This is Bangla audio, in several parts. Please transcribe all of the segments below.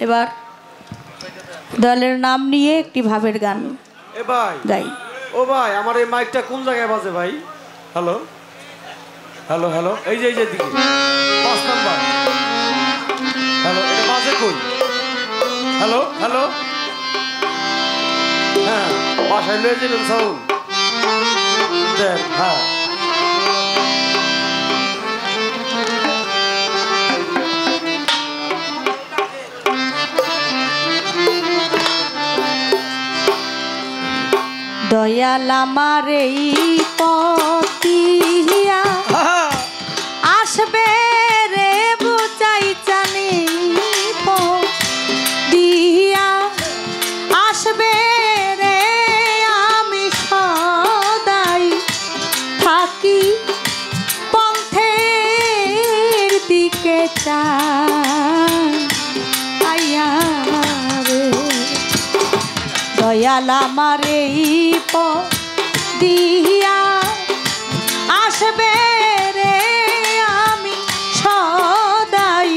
এবার দলের নাম নিয়ে একটি ভাবের গান এ ভাই গাই। ও ভাই আমার এই মাইকটা কোন জায়গায় বাজে ভাই? হ্যালো হ্যালো হ্যালো, এই যে দিকে 5 নাম্বার। হ্যালো, এটা বাজে কই? হ্যালো হ্যালো, হ্যাঁ বাসায় লয়ে যাবেন সাউন্ড দেন। হ্যাঁ দয়াল আমার এই পতিয়া আসবে রে বুঝাই জানি দিয়া আসবে রে আমি সদাই থাকি পন্থের দিকে চাইয়া রে দয়াল আমার এই দিয়া আসবে রে আমি সদাই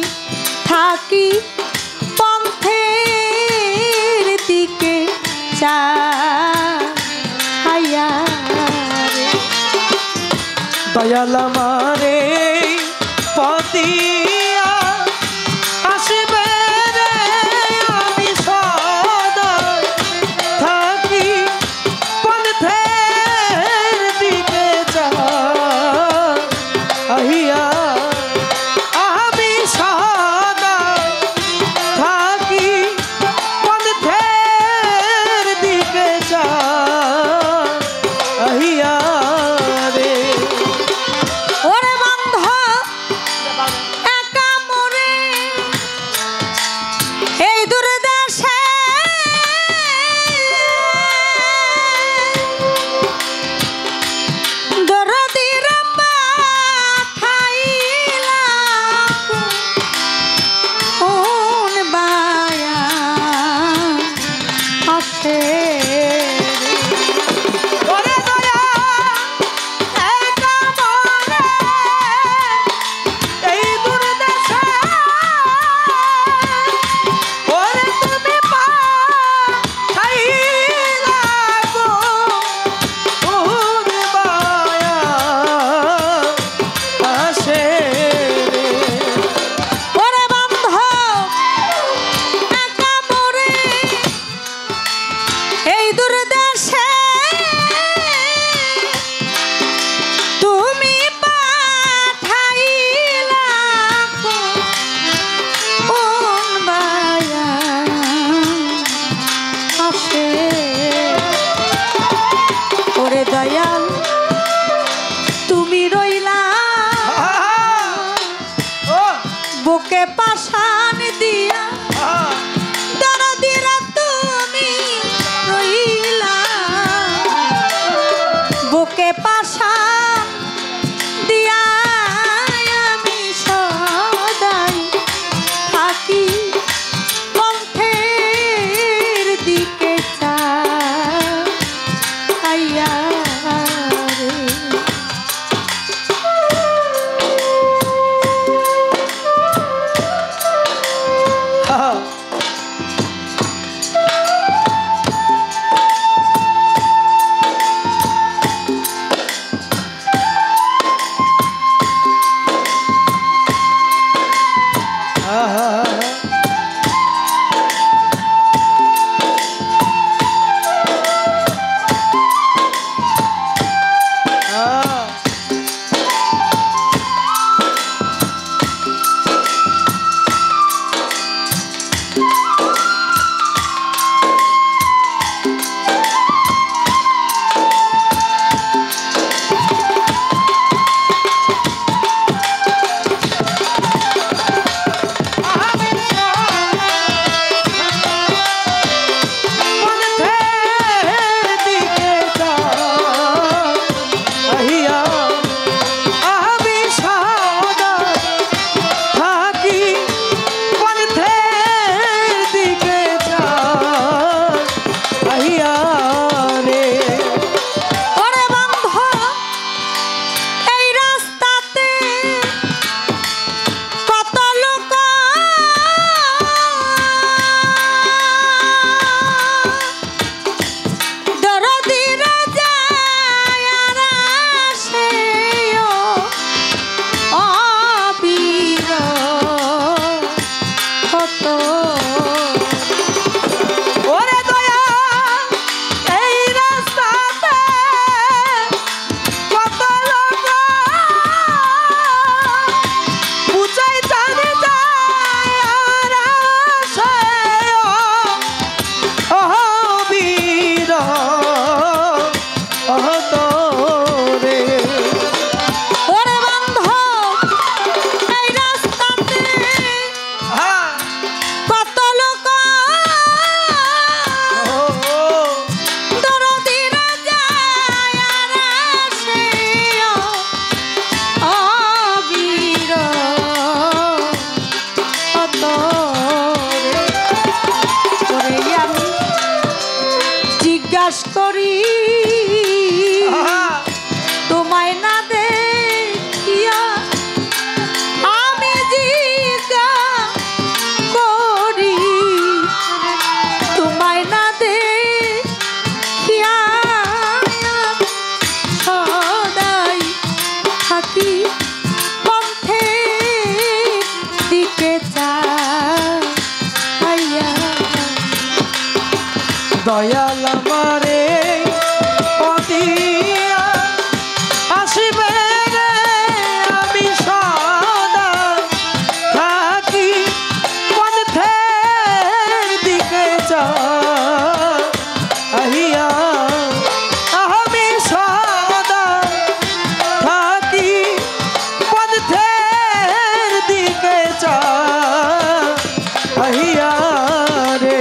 থাকি পন্থের দিকে চাইয়া রে দয়াল আমার এই পতিয়া আসবে রে আমি সদাই থাকি পন্থের দিকে চাহিয়া আমি সদাই থাকি পন্থের দিকে চাহিয়া রে। ওরে বন্ধ একা মরে এই দূরে দেশে দরদির পাঠাইলা কোন বায়া আসে ওরে দয়া একা মরে এই দূর দেশে, ওরে অত ওরে দয়া এই রাস্তাতে কত লোক বুঝাই জানে যায় আর আসে ও বীর তোরে ওরে বান্ধব এই রাস্তাতে কত লোক দরদিরা যায় আর আসে ও বীর তোরে ওরে আমি জিজ্ঞাসা করি তোমায় না দেখিয়া আমি জিজ্ঞাসা করি তোমায় না দেখিয়া সদাই থাকি পথে দিকে চাইয়া দয়াল আমারে পতিয়া আসিবে রে আমি সদা থাকি পথের দিকে চাহিয়া আমি সদা থাকি পথের দিকে চাহিয়া রে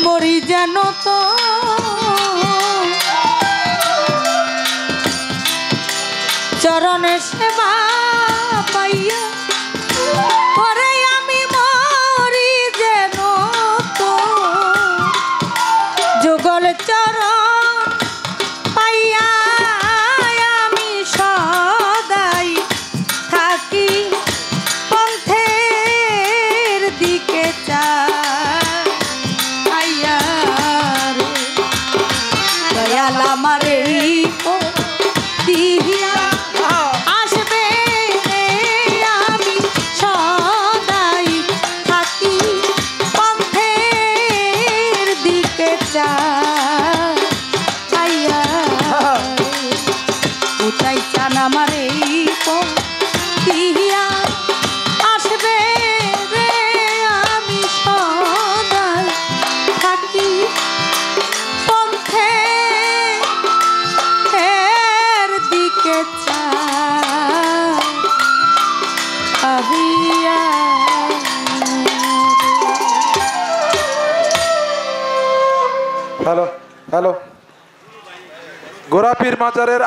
মরি যেন তো চরণে সেবা পাইয়া পরে আমি মরি যেন তো যুগল চরণ পাইয়া আমি সদাই থাকি পথের দিকে চাইয়া রে দয়াল আমারে দিয়া আসবে রে আমি সদাই থাকি পথের দিকে চাইয়া উঠাই চান আমারে দিয়া আসবে রে আমি সদাই থাকি পথের দিকে চাহিয়া হ্যালো হ্যালো গোরাপীর মাজারের